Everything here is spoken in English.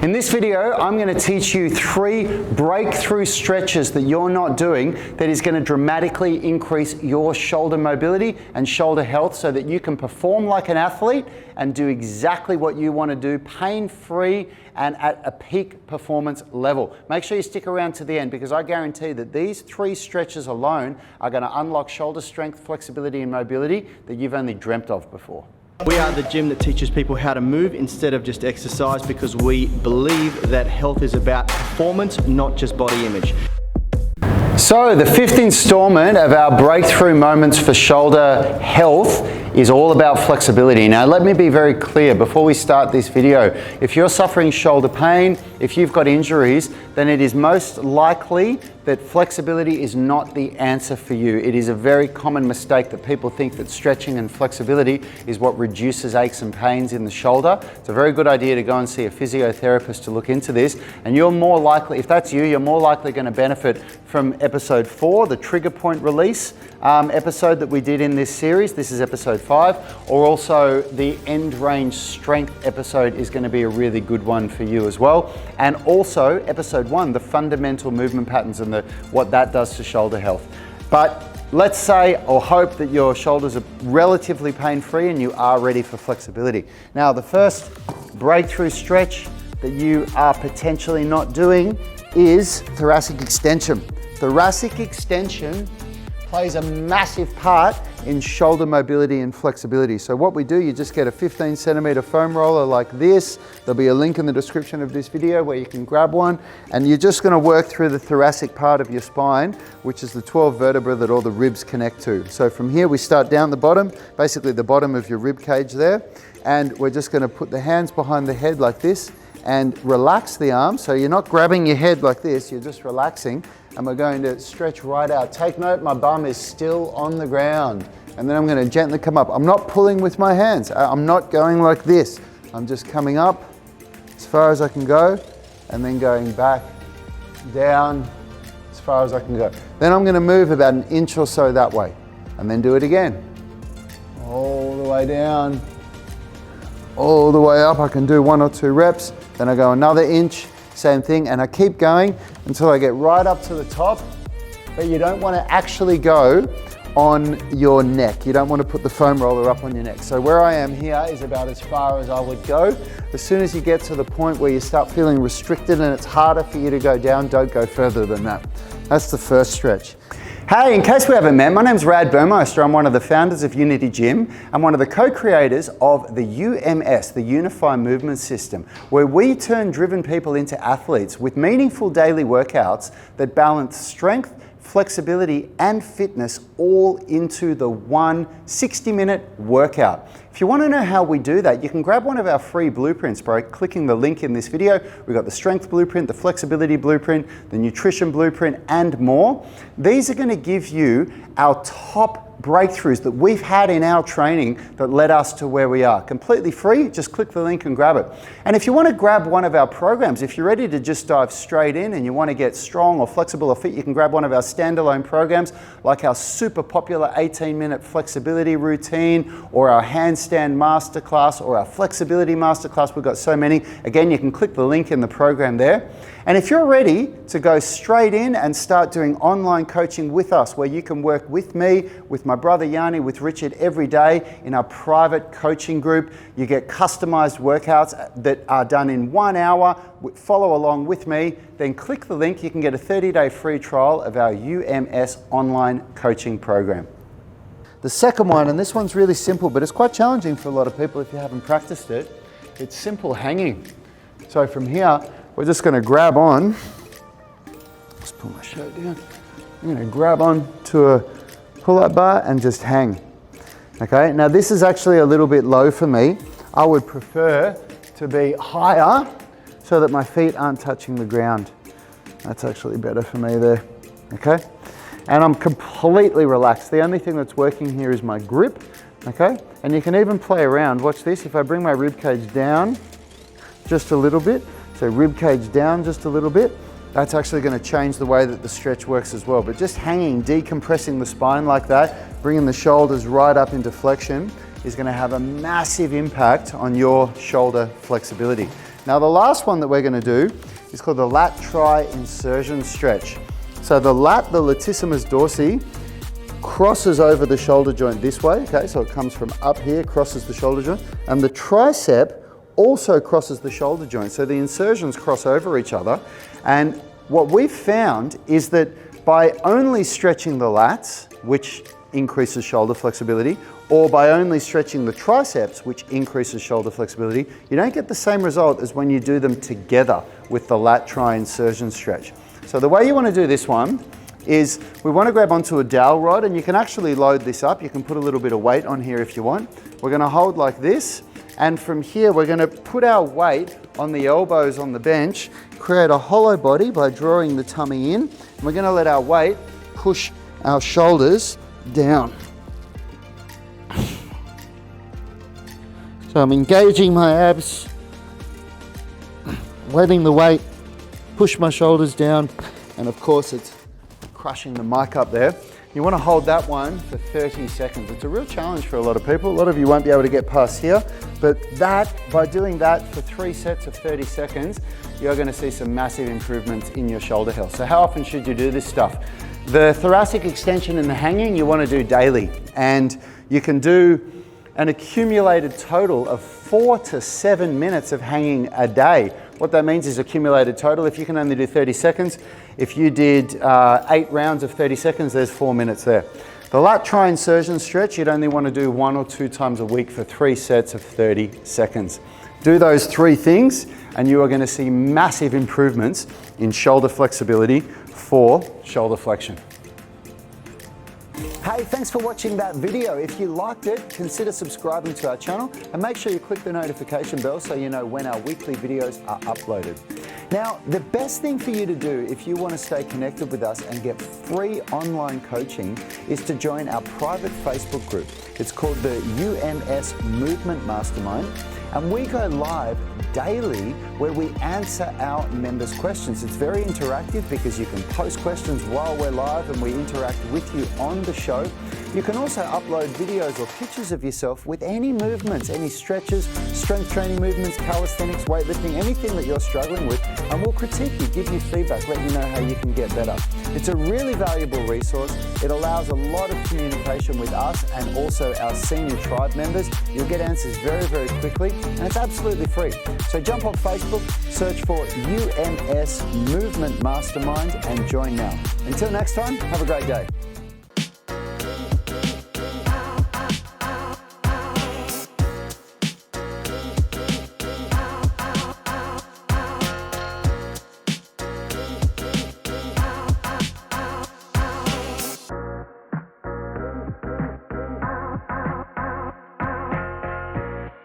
In this video, I'm going to teach you 3 breakthrough stretches that you're not doing that is going to dramatically increase your shoulder mobility and shoulder health so that you can perform like an athlete and do exactly what you want to do, pain-free and at a peak performance level. Make sure you stick around to the end because I guarantee that these 3 stretches alone are going to unlock shoulder strength, flexibility and mobility that you've only dreamt of before. We are the gym that teaches people how to move instead of just exercise because we believe that health is about performance, not just body image. So the 5th installment of our breakthrough moments for shoulder health is all about flexibility. Now let me be very clear before we start this video. If you're suffering shoulder pain, if you've got injuries, then it is most likely that flexibility is not the answer for you. It is a very common mistake that people think that stretching and flexibility is what reduces aches and pains in the shoulder. It's a very good idea to go and see a physiotherapist to look into this, and you're more likely, if that's you, you're more likely going to benefit from episode 4, the trigger point release episode that we did in this series. This is episode 5, or also the end range strength episode is going to be a really good one for you as well. And also episode 1, the fundamental movement patterns and what that does to shoulder health. But let's say or hope that your shoulders are relatively pain-free and you are ready for flexibility. Now the first breakthrough stretch that you are potentially not doing is thoracic extension. Thoracic extension plays a massive part in shoulder mobility and flexibility. So what we do, you just get a 15 centimeter foam roller like this. There'll be a link in the description of this video where you can grab one, and you're just going to work through the thoracic part of your spine, which is the 12 vertebrae that all the ribs connect to. So from here we start down the bottom, basically the bottom of your rib cage there, and we're just going to put the hands behind the head like this and relax the arms. So you're not grabbing your head like this, you're just relaxing. And we're going to stretch right out. Take note, my bum is still on the ground. And then I'm going to gently come up. I'm not pulling with my hands. I'm not going like this. I'm just coming up as far as I can go and then going back down as far as I can go. Then I'm going to move about an inch or so that way and then do it again. All the way down, all the way up. I can do 1 or 2 reps. Then I go another inch. Same thing, and I keep going until I get right up to the top, but you don't want to actually go on your neck. You don't want to put the foam roller up on your neck. So where I am here is about as far as I would go. As soon as you get to the point where you start feeling restricted and it's harder for you to go down, don't go further than that. That's the first stretch. Hey, in case we haven't met, my name's Rad Burmeister. I'm one of the founders of Unity Gym. I'm one of the co-creators of the UMS, the Unified Movement System, where we turn driven people into athletes with meaningful daily workouts that balance strength, flexibility and fitness all into the one 60-minute workout. If you want to know how we do that, you can grab one of our free blueprints by clicking the link in this video. We've got the strength blueprint, the flexibility blueprint, the nutrition blueprint and more. These are going to give you our top breakthroughs that we've had in our training that led us to where we are. Completely free, just click the link and grab it. And if you want to grab one of our programs, if you're ready to just dive straight in and you want to get strong or flexible or fit, you can grab one of our standalone programs like our super popular 18-minute flexibility routine or our handstand masterclass or our flexibility masterclass. We've got so many. Again, you can click the link in the program there. And if you're ready to go straight in and start doing online coaching with us, where you can work with me, with my brother Yanni, with Richard every day in our private coaching group, you get customized workouts that are done in 1 hour. Follow along with me, then click the link. You can get a 30-day free trial of our UMS online coaching program. The second one, and this one's really simple, but it's quite challenging for a lot of people if you haven't practiced it. It's simple hanging. So from here, we're just going to grab on. Let's pull my shirt down. I'm going to grab on to a pull-up bar and just hang. Okay, now this is actually a little bit low for me. I would prefer to be higher so that my feet aren't touching the ground. That's actually better for me there. Okay, and I'm completely relaxed. The only thing that's working here is my grip. Okay, and you can even play around. Watch this. If I bring my rib cage down just a little bit, so rib cage down just a little bit, that's actually going to change the way that the stretch works as well. But just hanging, decompressing the spine like that, bringing the shoulders right up into flexion is going to have a massive impact on your shoulder flexibility. Now the last one that we're going to do is called the lat tri insertion stretch. So the lat, the latissimus dorsi, crosses over the shoulder joint this way, okay, so it comes from up here, crosses the shoulder joint, and the tricep also crosses the shoulder joint. So the insertions cross over each other, and what we've found is that by only stretching the lats, which increases shoulder flexibility, or by only stretching the triceps, which increases shoulder flexibility, you don't get the same result as when you do them together with the lat tri insertion stretch. So the way you want to do this one is we want to grab onto a dowel rod, and you can actually load this up. You can put a little bit of weight on here if you want. We're going to hold like this, and from here we're going to put our weight on the elbows on the bench, create a hollow body by drawing the tummy in, and we're going to let our weight push our shoulders down. So I'm engaging my abs, letting the weight push my shoulders down, and of course it's crushing the mic up there. You want to hold that one for 30 seconds. It's a real challenge for a lot of people. A lot of you won't be able to get past here, but by doing that for 3 sets of 30 seconds, you're going to see some massive improvements in your shoulder health. So how often should you do this stuff? The thoracic extension and the hanging you want to do daily, and you can do an accumulated total of 4 to 7 minutes of hanging a day. What that means is accumulated total. If you can only do 30 seconds, if you did 8 rounds of 30 seconds, there's 4 minutes there. The lat tri insertion stretch, you'd only want to do 1 or 2 times a week for 3 sets of 30 seconds. Do those 3 things and you are going to see massive improvements in shoulder flexibility for shoulder flexion. Hey, thanks for watching that video. If you liked it, consider subscribing to our channel and make sure you click the notification bell so you know when our weekly videos are uploaded. Now, the best thing for you to do if you want to stay connected with us and get free online coaching is to join our private Facebook group. It's called the UMS Movement Mastermind, and we go live daily where we answer our members' questions. It's very interactive because you can post questions while we're live and we interact with you on the show. You can also upload videos or pictures of yourself with any movements, any stretches, strength training movements, calisthenics, weightlifting, anything that you're struggling with, and we'll critique you, give you feedback, let you know how you can get better. It's a really valuable resource. It allows a lot of communication with us and also our senior tribe members. You'll get answers very, very quickly, and it's absolutely free. So jump on Facebook, search for UMS Movement Mastermind and join now. Until next time, have a great day.